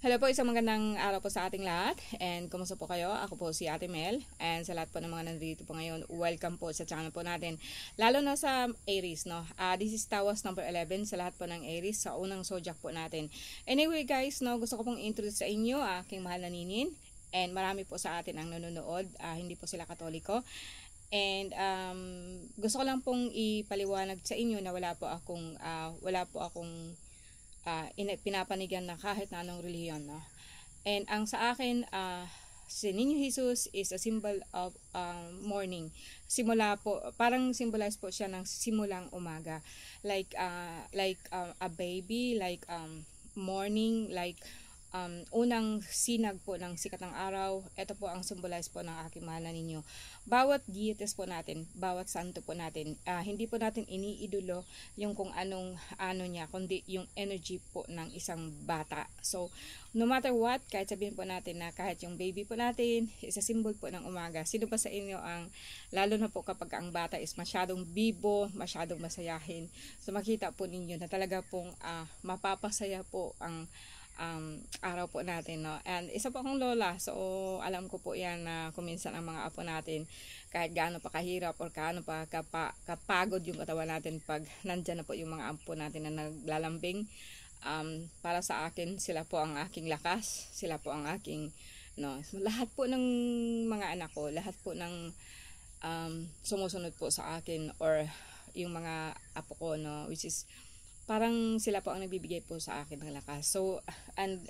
Hello po, isang magandang araw po sa ating lahat. And kumusta po kayo? Ako po si Ate Mel. And sa lahat po ng mga nandito po ngayon, welcome po sa channel po natin. Lalo na sa Aries, no? This is Tawas number 11 sa lahat po ng Aries, sa unang zodiac po natin. Anyway guys, no, gusto ko pong introduce sa inyo aking mahal na ninin. And marami po sa atin ang nanonood. Hindi po sila Katoliko. And gusto ko lang pong ipaliwanag sa inyo na wala po akong pinapanigan na kahit na anong relihiyon, no? And ang sa akin, si Niño Jesus is a symbol of morning. Simula po, parang symbolize po siya ng simulang umaga. Like a baby, like morning, like unang sinag po ng sikat ng araw. Ito po ang symbolize po ng aking mahal na ninyo. Bawat deities po natin, bawat santo po natin, hindi po natin iniidolo yung kung anong niya, kundi yung energy po ng isang bata. So, no matter what, kahit sabihin po natin na kahit yung baby po natin, is a symbol po ng umaga. Sino pa sa inyo ang, lalo na po kapag ang bata is masyadong bibo, masyadong masayahin. So, makita po ninyo na talaga pong mapapasaya po ang araw po natin, no? And isa po akong lola, so alam ko po yan na kuminsan ang mga apo natin, kahit gaano pa kahirap or gaano pa kapagod yung katawan natin pag nandyan na po yung mga apo natin na naglalambing, para sa akin, sila po ang aking lakas, sila po ang aking, no, lahat po ng mga anak ko, lahat po ng sumusunod po sa akin, or yung mga apo ko, no, which is parang sila po ang nagbibigay po sa akin ng lakas. So, and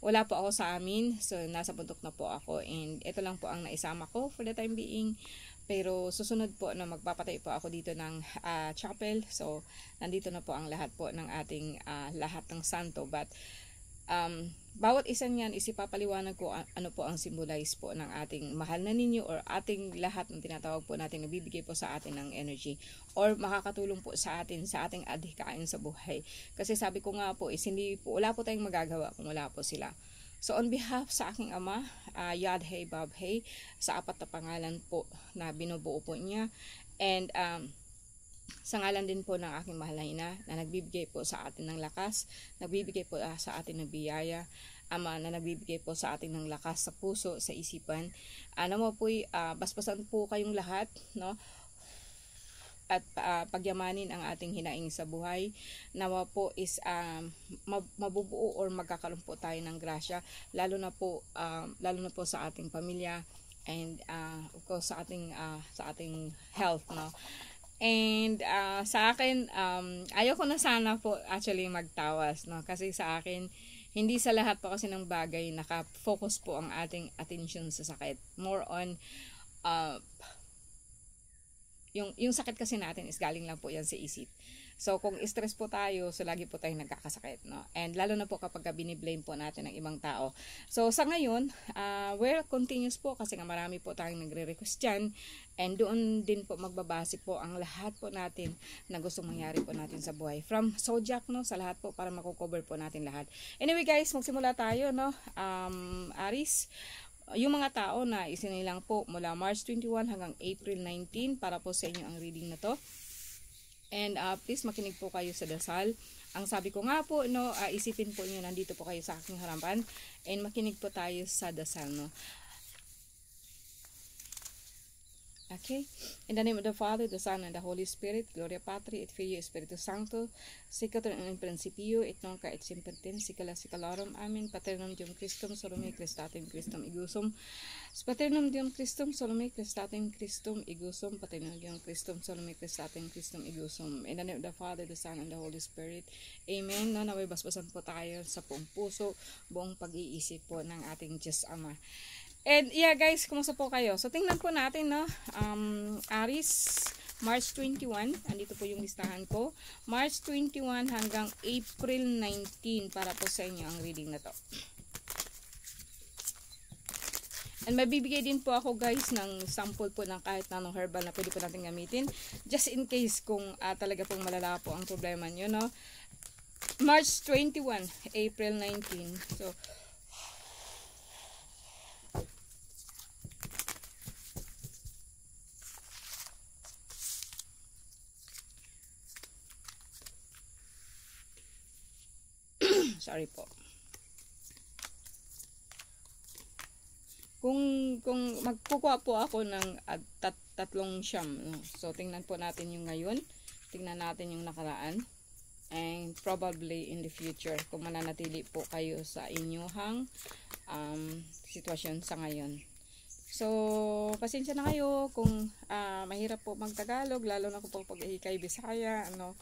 wala po ako sa amin. So, nasa bundok na po ako. And ito lang po ang naisama ko for the time being. Pero susunod po na magpapatay po ako dito ng chapel. So, nandito na po ang lahat po ng ating lahat ng santo. But, bawat isa niyan isipapaliwanag ko ano po ang symbolize po ng ating mahal na ninyo, or ating lahat ng tinatawag po natin na bibigay po sa atin ng energy, or makakatulong po sa atin sa ating adhikain sa buhay. Kasi sabi ko nga po, hindi po, wala po tayong magagawa kung wala po sila. So on behalf sa aking ama, Yadhe Babhe, sa apat na pangalan po na binubuo po niya, and sa ngalan din po ng aking mahal na ina na nagbibigay po sa atin ng lakas, nagbibigay po sa atin ng biyaya, Ama na nagbibigay po sa atin ng lakas sa puso, sa isipan. Mo po, basbasan po kayong lahat, no? At pagyamanin ang ating hinaing sa buhay. Nawa po is mabubuo or magkakaroon po tayo ng grasya, lalo na po sa ating pamilya, and of course sa ating health, no? And sa akin, ayoko na sana po actually magtawas, no? Kasi sa akin, hindi sa lahat po kasi ng bagay naka-focus po ang ating attention sa sakit. More on yung sakit kasi natin is galing lang po yan sa isip. So, kung stress po tayo, so lagi po tayong nagkakasakit, no? And lalo na po kapag biniblame po natin ng ibang tao. So, sa ngayon, we're continuous po kasi nga marami po tayong nagre-request dyan. And doon din po magbabase po ang lahat po natin na gustong mangyari po natin sa buhay. From zodiac, no? Sa lahat po para makukover po natin lahat. Anyway guys, magsimula tayo, no? Aries, yung mga tao na isinilang po mula March 21 hanggang April 19 para po sa inyo ang reading na to. And please makinig po kayo sa dasal. Ang sabi ko nga po, no, isipin po niyo nandito po kayo sa aking harapan, and makinig po tayo sa dasal, no. Okay? In the name of the Father, the Son, and the Holy Spirit, Gloria Patri, et Filio, Espiritu Sancto, Sicator in Principio, et Nunca, et Sempertem, Sicala, Sicalorum, Amen. Paternum Deum Christum, Solome Christatem Christum Igusum, Paternum Deum Christum, Solome Christatem Christum Igusum, Paternum Deum Christum, Solome Christatem Christum Igusum. In the name of the Father, the Son, and the Holy Spirit, Amen. No, naway basbasan po tayo sa buong puso, buong pag-iisip po ng ating Diyos Ama. And yeah guys, kumusta po kayo? So tingnan po natin, no, Aries, March 21, andito po yung listahan ko. March 21 hanggang April 19 para po sa inyo ang reading na to. And mabibigay din po ako guys ng sample po ng kahit na anong herbal na pwede po natin gamitin. Just in case kung talaga pong malala po ang problema nyo, no. March 21, April 19. So, sorry po. kung magkukuha po ako ng tatlong siyam, no? So tingnan po natin yung ngayon, tingnan natin yung nakaraan, and probably in the future kung mananatili po kayo sa inyong sitwasyon sa ngayon. So pasensya na kayo kung mahirap po magtagalog, lalo na kung pag kay Bisaya, ano.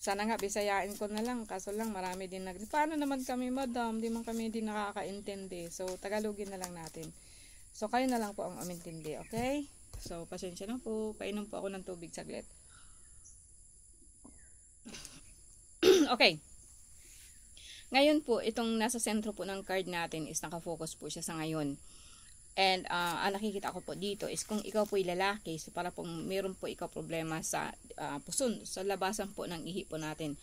Sana nga bisayain ko na lang, kaso lang marami din paano naman kami madam, di man kami din nakakaintindi. So tagalogin na lang natin. So kayo na lang po ang umintindi, okay? So pasensya na po, painom po ako ng tubig saglit. Okay. Ngayon po, itong nasa sentro po ng card natin is nakafocus po siya sa ngayon. And ang nakikita ko po dito is kung ikaw po ay lalaki, so para pong meron po ikaw problema sa puson, sa labasan po ng ihi po natin.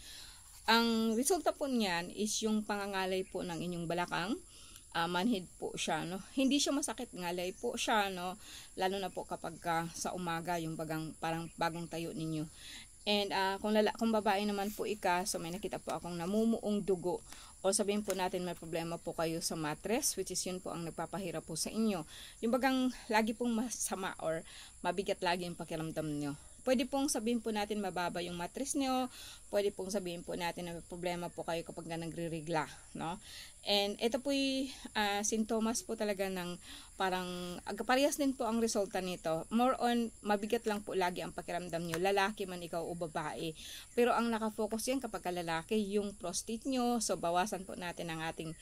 Ang resulta po niyan is yung pangangalay po ng inyong balakang, manhid po siya, no? Hindi siya masakit, ngalay po siya, no? Lalo na po kapag sa umaga, yung parang bagong tayo ninyo. And kung babae naman po so may nakita po akong namumuong dugo, o sabihin po natin may problema po kayo sa mattress, which is yun po ang nagpapahirap po sa inyo. Yung bagang lagi pong masama or mabigat lagi yung pakiramdam nyo. Pwede pong sabihin po natin mababa yung mattress nyo. Pwede pong sabihin po natin na may problema po kayo kapag nagre-regla, no? And ito po yung sintomas po talaga ng parang parehas din po ang resulta nito. More on mabigat lang po lagi ang pakiramdam nyo, lalaki man ikaw o babae. Pero ang nakafocus yan kapag lalaki, yung prostate nyo. So bawasan po natin ang ating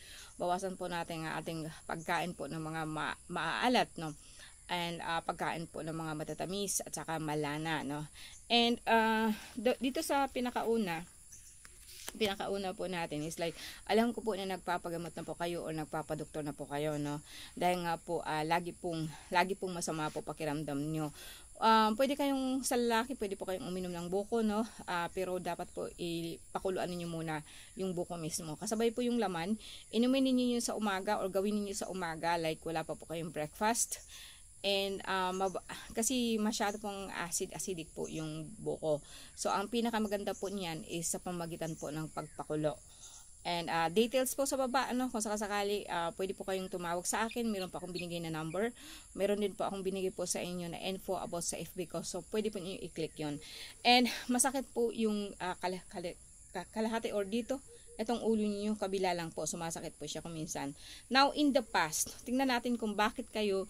pagkain po ng mga maaalat, no? And pagkain po ng mga matatamis at saka malana, no? And dito sa pinakauna po natin is like, alam ko po na nagpapagamot na po kayo o nagpapadoktor na po kayo, no? Dahil nga po lagi pong masama po pakiramdam nyo. Pwede kayong sa lalaki, pwede po kayong uminom ng buko, no? Pero dapat po ipakuluan niyo muna yung buko mismo. Kasabay po yung laman, inumin niyo yun sa umaga or gawin niyo sa umaga like wala pa po kayong breakfast. And kasi masyado pong acidic po yung buko. So ang pinakamaganda po niyan is sa pamagitan po ng pagpakulo. And details po sa baba, ano, kung sakasakali pwede po kayong tumawag sa akin. Meron pa akong binigay na number. Meron din po akong binigay po sa inyo na info about sa FB ko. So pwede po niyo i-click yon. And masakit po yung kalahati or dito. Itong ulo niyo, kabila lang po, sumasakit po siya kuminsan. Now, in the past, tingnan natin kung bakit kayo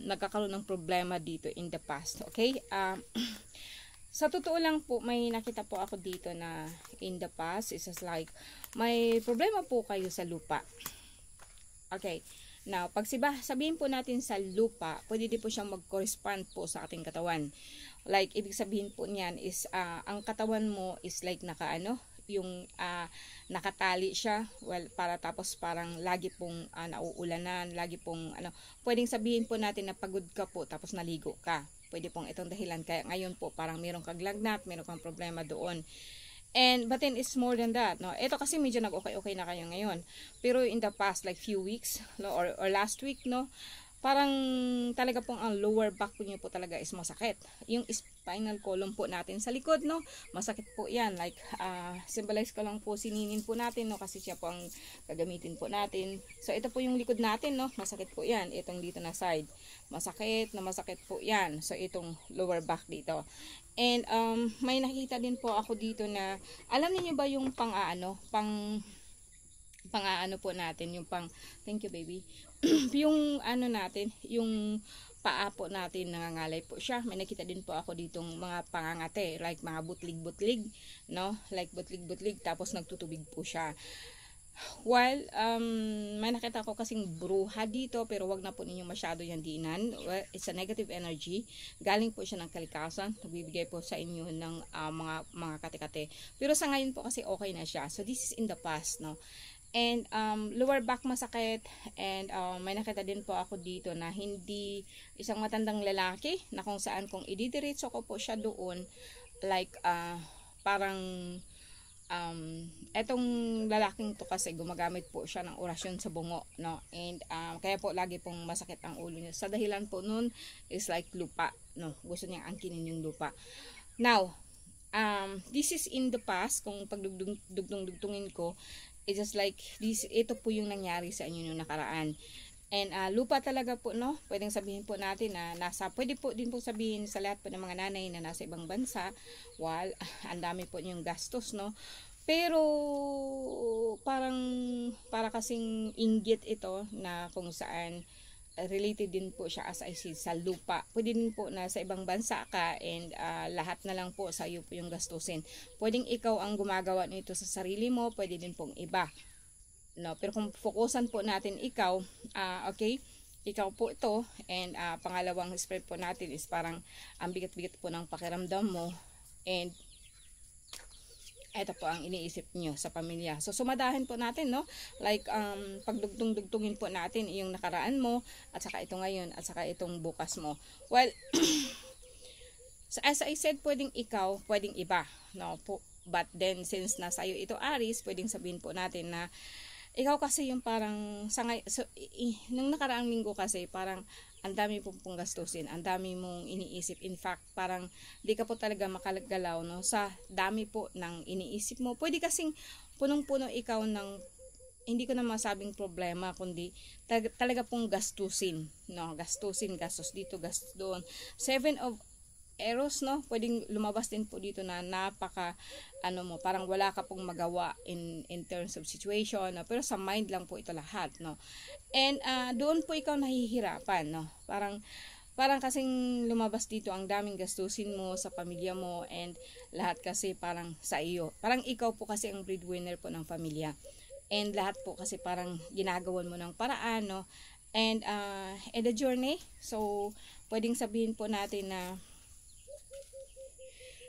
nagkakaroon ng problema dito in the past. Okay? Sa totoo lang po, may nakita po ako dito na in the past, it's just like, may problema po kayo sa lupa. Okay. Now, pag sabihin po natin sa lupa, pwede din po siyang mag-correspond po sa ating katawan. Like, ibig sabihin po niyan is, ang katawan mo is like yung nakatali siya, well, tapos parang lagi pong nauulanan, lagi pong pwedeng sabihin po natin na pagod ka po tapos naligo ka. Pwede pong itong dahilan, kaya ngayon po parang meron kang lagnat, meron kang problema doon. But then it's more than that, no? Ito kasi medyo nag-okay na kayo ngayon. Pero in the past like few weeks, no, or last week, no, parang talaga pong ang lower back po niyo po talaga is masakit. Yung spinal column po natin sa likod, no, masakit po yan. Like, symbolize ko lang po, sininin po natin, no, kasi siya po ang gagamitin po natin. So, ito po yung likod natin, no, masakit po yan. Itong dito na side, masakit po yan. So, itong lower back dito. And, may nakita din po ako dito na, alam niyo ba yung pang-aano po natin, yung thank you baby, yung natin, yung paa po natin nangangalay po siya. May nakita din po ako ditong mga pangangate, like mga butlig-butlig, no, like butlig-butlig, tapos nagtutubig po siya. While may nakita ko kasing bruha dito, pero wag na po ninyo masyado yan diinan. Well, it's a negative energy, galing po siya ng kalikasan, nagbibigay po sa inyo ng mga kate-kate. Pero sa ngayon po kasi okay na siya. So this is in the past, no. And lower back masakit. And may nakita din po ako dito na hindi isang matandang lalaki na kung saan kung ididiretso ko po siya doon, like parang etong lalaking to kasi gumagamit po siya ng orasyon sa bungo, no. And kaya po lagi pong masakit ang ulo niya. Sa dahilan po nun is like lupa, no. Gusto niyang angkinin yung lupa. Now, this is in the past, kung pagdugtungin ko. It's just like ito po yung nangyari sa inyo nung nakaraan. And lupa talaga po, no? Pwedeng sabihin po natin na pwede po din po sabihin sa lahat po ng mga nanay na nasa ibang bansa, ang dami po yung gastos, no? Pero para kasing inggit ito na kung saan related din po siya, as I said, sa lupa. Pwede din po na sa ibang bansa ka and lahat na lang po sa iyo po yung gastusin. Pwedeng ikaw ang gumagawa nito sa sarili mo, pwede din pong iba. No, pero kung fokusan po natin ikaw, okay, ikaw po ito, and pangalawang spread po natin is parang ang bigat-bigat po ng pakiramdam mo, and ito po ang iniisip nyo sa pamilya. So sumadahin po natin, no, like pagdugtong-dugtungin po natin yung nakaraan mo, at saka ito ngayon, at saka itong bukas mo. Well, as I said, pwedeng ikaw, pwedeng iba, no po. But then since nasa iyo ito Aries, pwedeng sabihin po natin na ikaw kasi yung parang nung nakaraang linggo kasi parang ang dami pong gastusin, ang dami mong iniisip. In fact, parang di ka po talaga makalagalaw, no, sa dami po ng iniisip mo. Pwede kasing punong-puno ikaw ng, hindi ko na masabing problema, kundi talaga pong gastusin, no, gastos dito, gastos doon. 7 of Eros, no, pwedeng lumabas din po dito na parang wala ka pong magawa in terms of situation, no? Pero sa mind lang po ito lahat, no. And doon po ikaw nahihirapan, no, parang kasing lumabas dito ang daming gastusin mo sa pamilya mo, and lahat kasi parang sa iyo, parang ikaw po kasi ang breadwinner po ng pamilya, and lahat po kasi parang ginagawan mo ng paraan, no. And the journey, so pwedeng sabihin po natin na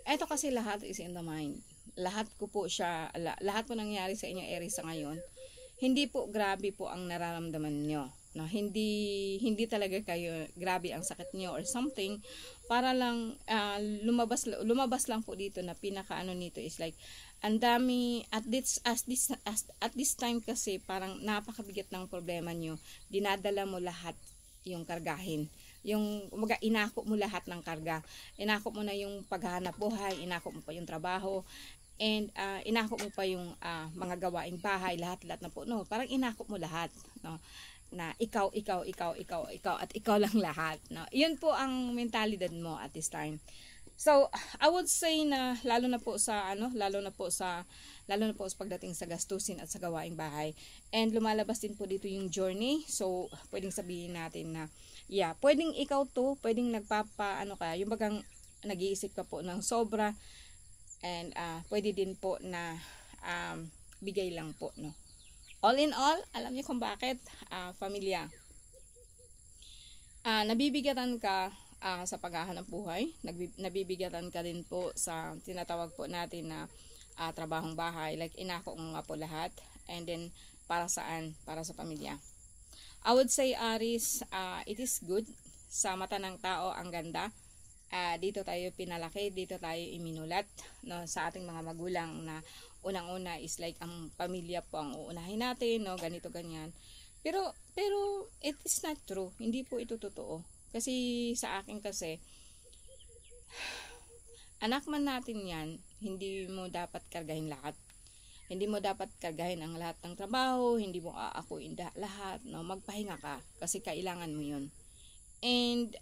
eto kasi lahat is in the mind. Lahat po nangyari sa inyo Aries sa ngayon, hindi po grabe po ang nararamdaman nyo. No, hindi talaga kayo grabe ang sakit nyo or something. Para lang lumabas lang po dito na pinakaano nito is like ang dami at this time kasi parang napakabigat ng problema nyo. Dinadala mo lahat yung kargahin. Yung inako mo lahat ng karga, inako mo na yung paghahanap buhay, inako mo pa yung trabaho, and inako mo pa yung mga gawaing bahay, lahat na po, no, parang inako mo lahat, no, na ikaw at ikaw lang lahat, no. Yun po ang mentalidad mo at this time. So I would say na lalo na po sa pagdating sa gastusin at sa gawaing bahay, and lumalabas din po dito yung journey. So pwedeng sabihin natin na pwedeng ikaw to, pwedeng yung bagang nag-iisip ka po ng sobra, and pwede din po na bigay lang po, no. All in all, alam niyo kung bakit, pamilya, nabibigatan ka sa paghahanap buhay, nabibigatan ka din po sa tinatawag po natin na trabahong bahay, like inako nga po lahat, and then para saan? Para sa pamilya. I would say Aries, it is good sa mata ng tao, ang ganda. Dito tayo pinalaki, dito tayo iminulat, no, sa ating mga magulang na unang-una is like ang pamilya po ang uunahin natin, no, ganito ganyan. Pero it is not true. Hindi po ito totoo. Kasi sa akin kasi, anak man natin yan, hindi mo dapat kargahin lahat. Hindi mo dapat kargahin ang lahat ng trabaho, hindi mo aakuin lahat, no? Magpahinga ka kasi kailangan mo 'yun. And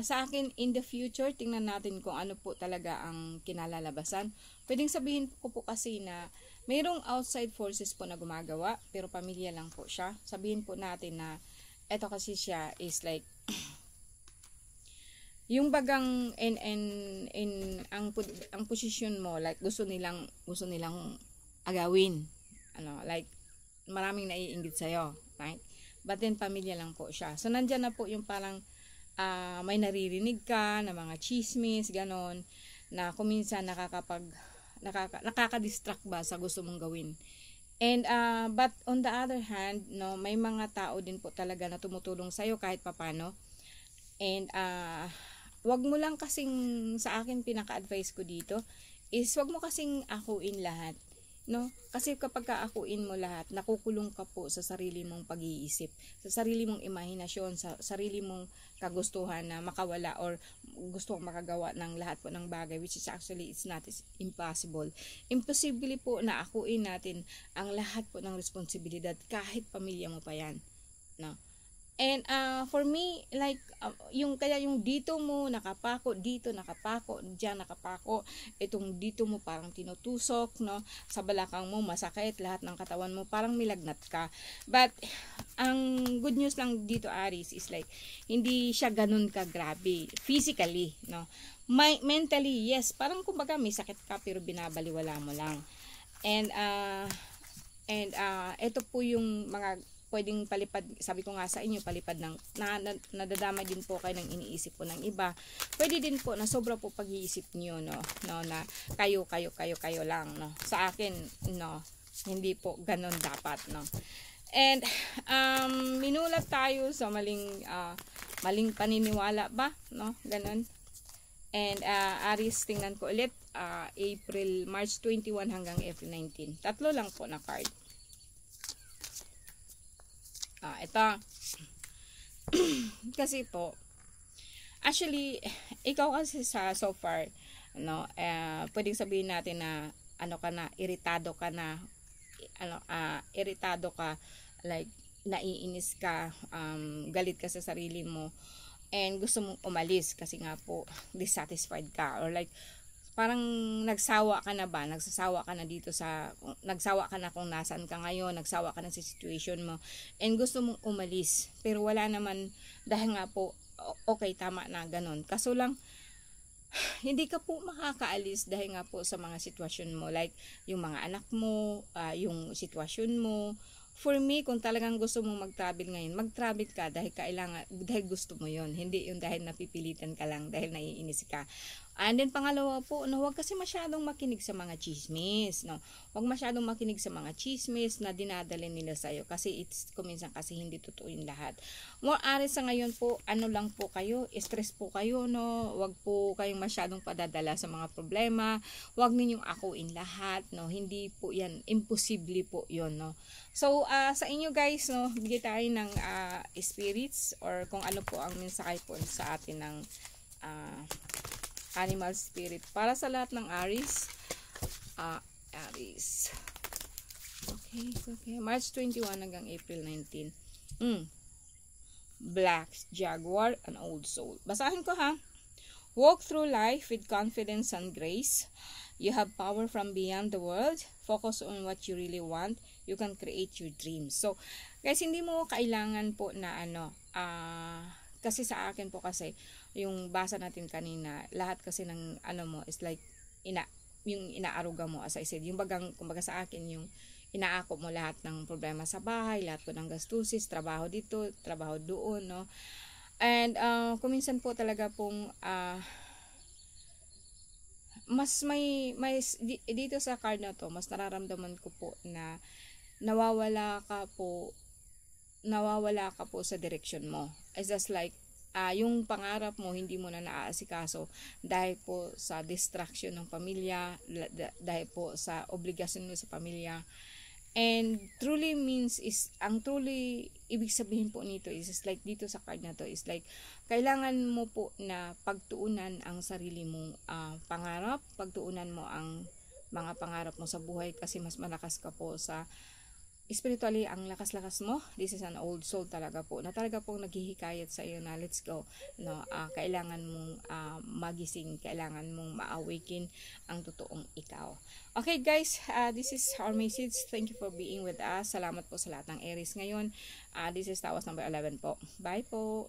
sa akin in the future, tingnan natin kung ano po talaga ang kinalalabasan. Pwedeng sabihin ko po kasi na mayroong outside forces po na gumagawa, pero pamilya lang po siya. Sabihin po natin na eto kasi siya is like yung bagang ang posisyon mo, like gusto nilang agawin, like maraming naiinggit sa'yo, right? But then pamilya lang po siya. So nandyan na po yung parang may naririnig ka na mga chismis, ganon, na kuminsan nakaka-distract ba sa gusto mong gawin. And but on the other hand, no, may mga tao din po talaga na tumutulong sa'yo kahit papano. And wag mo lang kasing, sa akin pinaka-advice ko dito is wag mo kasing akuin lahat. no? Kasi kapag kaakuin mo lahat, nakukulong ka po sa sarili mong pag-iisip, sa sarili mong imahinasyon, sa sarili mong kagustuhan na makawala or gusto mong makagawa ng lahat po ng bagay, which is actually it's not impossible. Imposible po na akuin natin ang lahat po ng responsibilidad kahit pamilya mo pa yan, no? And for me, like, yung dito mo nakapako, dito nakapako, diyan nakapako, itong dito mo parang tinutusok, no? Sa balakang mo masakit, lahat ng katawan mo parang milagnat ka. But ang good news lang dito, Aries, is like hindi siya ganun ka grabe physically, no? Mentally, yes, parang kumbaga may sakit ka pero binabaliwala mo lang. And ito po yung mga pwedeng palipad, sabi ko nga sa inyo, palipad ng nadadamay din po kayo ng iniisip po ng iba. Pwede din po na sobra po pag-iisip niyo, no, na kayo lang, no. Sa akin, no, hindi po ganun dapat, no. And minulat tayo sa maling paniniwala ba, no, ganun. And Aries, tingnan ko ulit, March 21 hanggang April 19. Tatlo lang po na card. Ito. Kasi po, actually, ikaw kasi so far, no, pwedeng sabihin natin na, iritado ka, like, naiinis ka, galit ka sa sarili mo, and gusto mong umalis kasi nga po, dissatisfied ka, or like, parang nagsawa ka na ba? Nagsasawa ka na dito nagsawa ka na kung nasaan ka ngayon, nagsawa ka na sa situation mo, and gusto mong umalis. Pero wala naman, dahil nga po, okay, tama na, ganun. Kaso lang, hindi ka po makakaalis dahil nga po sa mga sitwasyon mo. Like, yung mga anak mo, yung sitwasyon mo. For me, kung talagang gusto mong mag-travel ngayon, mag-travel ka dahil gusto mo yon, hindi yung dahil napipilitan ka lang, dahil naiinis ka. And then pangalawa po, no, huwag kasi masyadong makinig sa mga chismis, no. Huwag masyadong makinig sa mga chismis na dinadala nila sa iyo kasi kuminsan kasi hindi totoo yung lahat. More Aries, sa ngayon po, lang po kayo, stress po kayo, no. Huwag po kayong masyadong padadala sa mga problema. Huwag ninyong akuin lahat, no. Hindi po yan, imposible po yon, no. So, sa inyo guys, no, bigay tayo ng spirits or kung ano po ang mensahe po sa atin ng animal spirit para sa lahat ng Aries. Aries. Okay. March 21 hanggang April 19. Black Jaguar, an old soul. Basahin ko, ha. Walk through life with confidence and grace. You have power from beyond the world. Focus on what you really want. You can create your dreams. So, guys, hindi mo kailangan po na kasi sa akin po kasi, yung basa natin kanina, lahat kasi ng mo is like, yung inaaruga mo, as I said, yung kumbaga sa akin, yung inaako mo lahat ng problema sa bahay, lahat po ng gastusis, trabaho dito, trabaho doon, no? And, kuminsan po talaga pong, dito sa card na to, mas nararamdaman ko po na nawawala ka po sa direction mo. It's just like, yung pangarap mo hindi mo na naaasikaso dahil po sa distraction ng pamilya, dahil po sa obligasyon mo sa pamilya. And truly means ang truly ibig sabihin po nito is like dito sa card na to is like kailangan mo po na pagtuunan ang sarili mong pangarap, pagtuunan mo ang mga pangarap mo sa buhay kasi mas malakas ka po sa spiritually, ang lakas-lakas mo. This is an old soul talaga po, na talaga pong naghihikayat sa iyo na let's go, no. Kailangan mong magising, kailangan mong ma-awaken ang totoong ikaw. Okay guys, this is our message. Thank you for being with us. Salamat po sa lahat ng Aries ngayon. This is Tawas number 11 po. Bye po.